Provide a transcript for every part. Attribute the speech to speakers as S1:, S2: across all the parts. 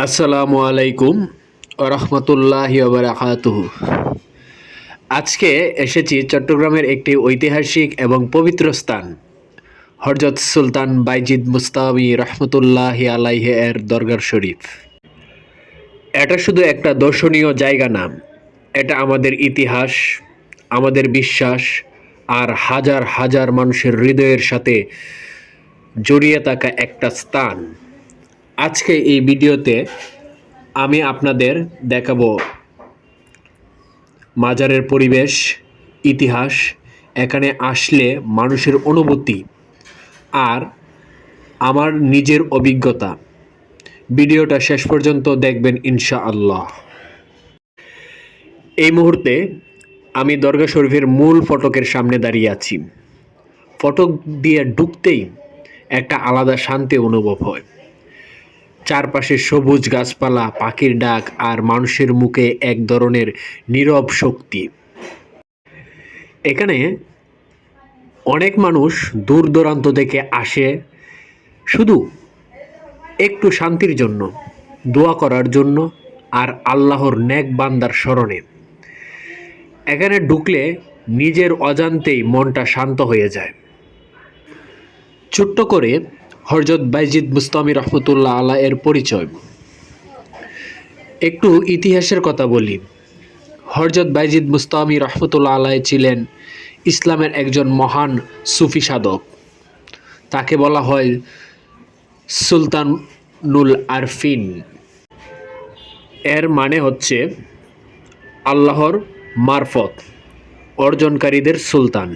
S1: আসসালামু আলাইকুম রহমতুল্লাহি বারাকাতুহু। আজকে এসেছি চট্টগ্রামের একটি ঐতিহাসিক এবং পবিত্র স্থান হযরত সুলতান বাইজিদ বুস্তামি রহমতুল্লাহি আলাইহি এর দরগার শরীফ। এটা শুধু একটা দর্শনীয় জায়গা না, এটা আমাদের ইতিহাস, আমাদের বিশ্বাস আর হাজার হাজার মানুষের হৃদয়ের সাথে জড়িয়ে থাকা একটা স্থান। আজকে এই ভিডিওতে আমি আপনাদের দেখাবো মাজারের পরিবেশ, ইতিহাস, এখানে আসলে মানুষের অনুভূতি আর আমার নিজের অভিজ্ঞতা। ভিডিওটা শেষ পর্যন্ত দেখবেন ইনশাআল্লাহ। এই মুহূর্তে আমি দরগা শরীফের মূল ফটকের সামনে দাঁড়িয়ে আছি। ফটক দিয়ে ঢুকতেই একটা আলাদা শান্তি অনুভব হয়। চারপাশে সবুজ গাছপালা, পাখির ডাক আর মানুষের মুখে এক ধরনের নীরব শক্তি। এখানে অনেক মানুষ দূর দূরান্ত থেকে আসে শুধু একটু শান্তির জন্য, দোয়া করার জন্য আর আল্লাহর নেক বান্দার স্মরণে। এখানে ঢুকলে নিজের অজান্তেই মনটা শান্ত হয়ে যায়। ছোট্ট করে হযরত বাইজিদ বুস্তামি রহমতুল্লাহ আলাহ এর পরিচয়। একটু ইতিহাসের কথা বলি। হযরত বাইজিদ বুস্তামি রহমতুল্লাহ আলাহ ছিলেন ইসলামের একজন মহান সুফি সাধক। তাকে বলা হয় সুলতানুল আরফিন। এর মানে হচ্ছে আল্লাহর মারফত অর্জনকারীদের সুলতান।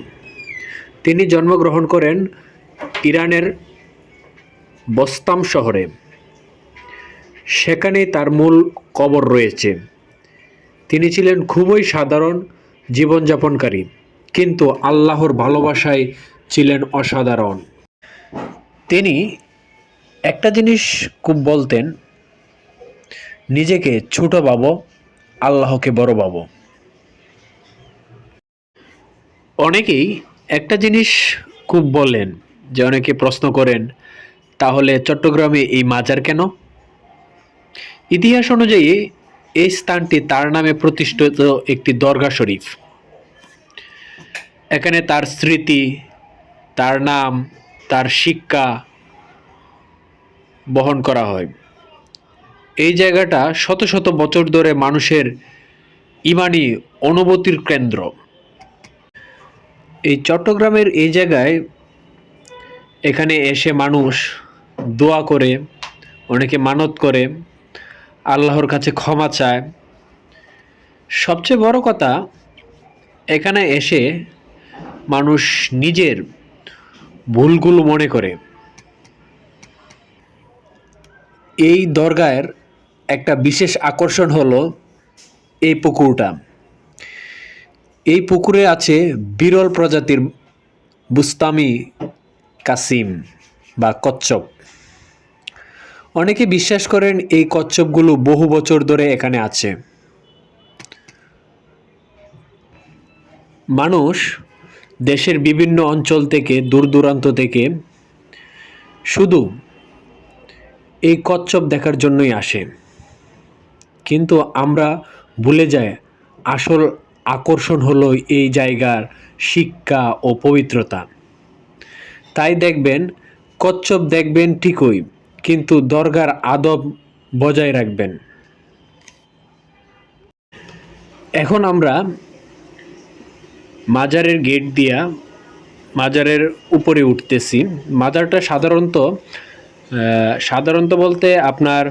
S1: তিনি জন্মগ্রহণ করেন ইরানের বস্তাম শহরে। সেখানেই তার মূল কবর রয়েছে। তিনি ছিলেন খুবই সাধারণ জীবনযাপনকারী, কিন্তু আল্লাহর ভালোবাসায় ছিলেন অসাধারণ। তিনি একটা জিনিস খুব বলতেন, নিজেকে ছোট ভাবো, আল্লাহকে বড় ভাবো। অনেকেই একটা জিনিস খুব বলেন, যে অনেকে প্রশ্ন করেন, তাহলে চট্টগ্রামে এই মাজার কেন? ইতিহাস অনুযায়ী এই স্থানটি তার নামে প্রতিষ্ঠিত একটি দরগা শরীফ। এখানে তার স্মৃতি, তার নাম, তার শিক্ষা বহন করা হয়। এই জায়গাটা শত শত বছর ধরে মানুষের ইমানি অনুভূতির কেন্দ্র। এই চট্টগ্রামের এই জায়গায় এখানে এসে মানুষ দোয়া করে, অনেকে মানত করে, আল্লাহর কাছে ক্ষমা চায়। সবচেয়ে বড় কথা, এখানে এসে মানুষ নিজের ভুলগুলো মনে করে। এই দরগার একটা বিশেষ আকর্ষণ হলো এই পুকুরটা। এই পুকুরে আছে বিরল প্রজাতির বুস্তামি কাসিম বা কচ্ছপ। অনেকে বিশ্বাস করেন এই কচ্ছপগুলো বহু বছর ধরে এখানে আছে। মানুষ দেশের বিভিন্ন অঞ্চল থেকে, দূর দূরান্ত থেকে শুধু এই কচ্ছপ দেখার জন্যই আসে, কিন্তু আমরা ভুলে যাই আসল আকর্ষণ হলো এই জায়গার শিক্ষা ও পবিত্রতা। তাই দেখবেন কচ্ছপ দেখবেন ঠিকই, কিন্তু দরগার আদব বজায় রাখবেন। এখন আমরা মাজারের গেট দিয়া মাজারের উপরে উঠতেছি। মাজারটা সাধারণত বলতে আপনার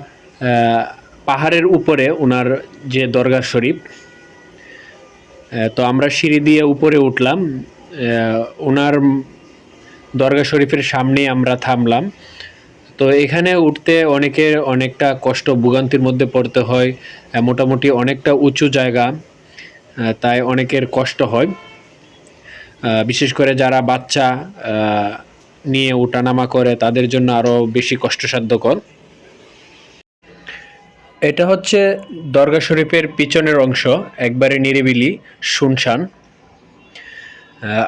S1: পাহাড়ের উপরে ওনার যে দরগা শরীফ। তো আমরা সিঁড়ি দিয়ে উপরে উঠলাম। ওনার দরগা শরীফের সামনে আমরা থামলাম। তো এখানে উঠতে অনেকের অনেকটা কষ্ট, ভোগান্তির মধ্যে পড়তে হয়। মোটামুটি অনেকটা উঁচু জায়গা, তাই অনেকের কষ্ট হয়, বিশেষ করে যারা বাচ্চা নিয়ে ওঠানামা করে তাদের জন্য আরও বেশি কষ্টসাধ্যকর। এটা হচ্ছে দরগা শরীফের পিছনের অংশ, একবারে নিরিবিলি, শুনশান।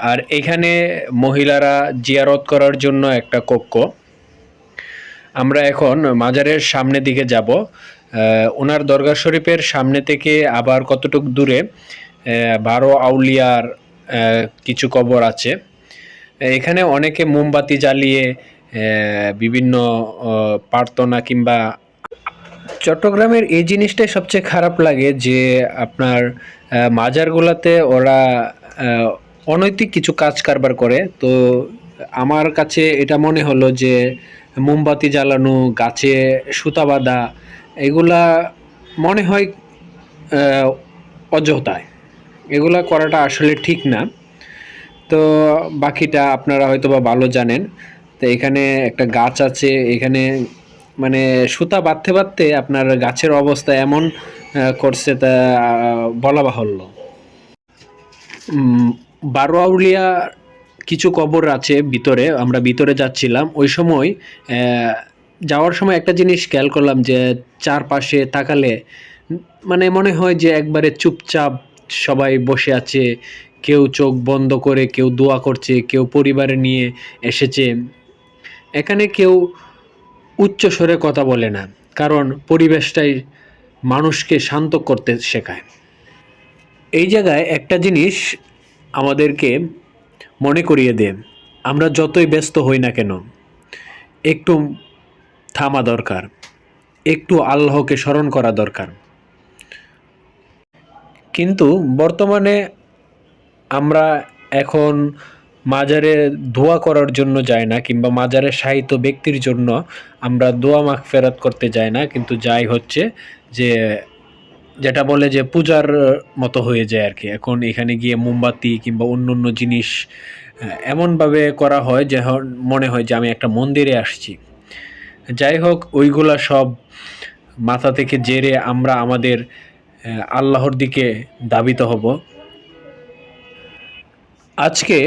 S1: আর এখানে মহিলারা জিয়ারত করার জন্য একটা কক্ষ। আমরা এখন মাজারের সামনের দিকে যাব। ওনার দরগা শরীফের সামনে থেকে আবার কতটুকু দূরে 12 আউলিয়ার কিছু কবর আছে। এখানে অনেকে মোমবাতি জ্বালিয়ে বিভিন্ন প্রার্থনা কিংবা চট্টগ্রামের এই জিনিসটাই সবচেয়ে খারাপ লাগে যে আপনার মাজারগুলাতে ওরা অনৈতিক কিছু কাজ কারবার করে। তো আমার কাছে এটা মনে হলো যে মোমবাতি জ্বালানো, গাছে সুতা বাঁধা, এগুলা মনে হয় অযথায়, এগুলা করাটা আসলে ঠিক না। তো বাকিটা আপনারা হয়তো বা ভালো জানেন। তো এখানে একটা গাছ আছে, এখানে মানে সুতা বাঁধতে বাঁধতে আপনার গাছের অবস্থা এমন করছে তা বলা বাহুল্য। 12 আউলিয়া কিছু কবর আছে ভিতরে, আমরা ভিতরে যাচ্ছিলাম ওই সময়। যাওয়ার সময় একটা জিনিস খেয়াল করলাম যে চারপাশে তাকালে মানে মনে হয় যে একবারে চুপচাপ সবাই বসে আছে, কেউ চোখ বন্ধ করে কেউ দোয়া করছে, কেউ পরিবারে নিয়ে এসেছে। এখানে কেউ উচ্চ স্বরে কথা বলে না, কারণ পরিবেশটাই মানুষকে শান্ত করতে শেখায়। এই জায়গায় একটা জিনিস আমাদেরকে মনে করিয়ে দেয়, আমরা যতই ব্যস্ত হই না কেন একটু থামা দরকার, একটু আল্লাহকে স্মরণ করা দরকার। কিন্তু বর্তমানে আমরা এখন মাজারে দোয়া করার জন্য যাই না, কিংবা মাজারে শায়িত ব্যক্তির জন্য আমরা দোয়া মাগফিরাত করতে যাই না, কিন্তু যাই হচ্ছে যে যেটা বলে যে পূজার মতো হয়ে যায় আর কি। এখন এখানে গিয়ে মোমবাতি কিংবা অন্য অন্য জিনিস এমনভাবে করা হয় যে মনে হয় যে আমি একটা মন্দিরে আসছি। যাই হোক, ওইগুলা সব মাথা থেকে জেরে আমরা আমাদের আল্লাহর দিকে ধাবিত হব। আজকে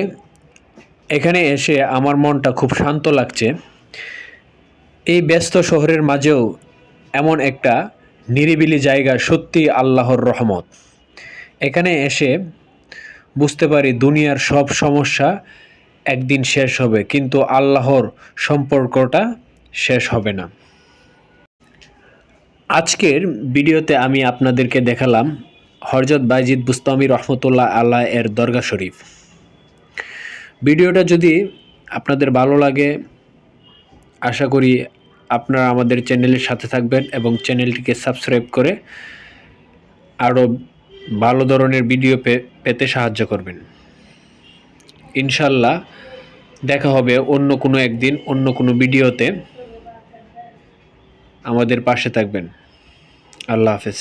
S1: এখানে এসে আমার মনটা খুব শান্ত লাগছে। এই ব্যস্ত শহরের মাঝেও এমন একটা নিরিবিলি জায়গা সত্যি আল্লাহর রহমত। এখানে এসে বুঝতে পারি দুনিয়ার সব সমস্যা একদিন শেষ হবে, কিন্তু আল্লাহর সম্পর্কটা শেষ হবে না। আজকের ভিডিওতে আমি আপনাদেরকে দেখালাম হযরত বায়জিদ বুস্তামি রহমতুল্লাহ আলাহ এর দরগা শরীফ। ভিডিওটা যদি আপনাদের ভালো লাগে, আশা করি আপনারা আমাদের চ্যানেলের সাথে থাকবেন এবং চ্যানেলটিকে সাবস্ক্রাইব করে আরও ভালো ধরনের ভিডিও পেতে সাহায্য করবেন। ইনশাল্লাহ দেখা হবে অন্য কোনো একদিন অন্য কোনো ভিডিওতে। আমাদের পাশে থাকবেন। আল্লাহ হাফেজ।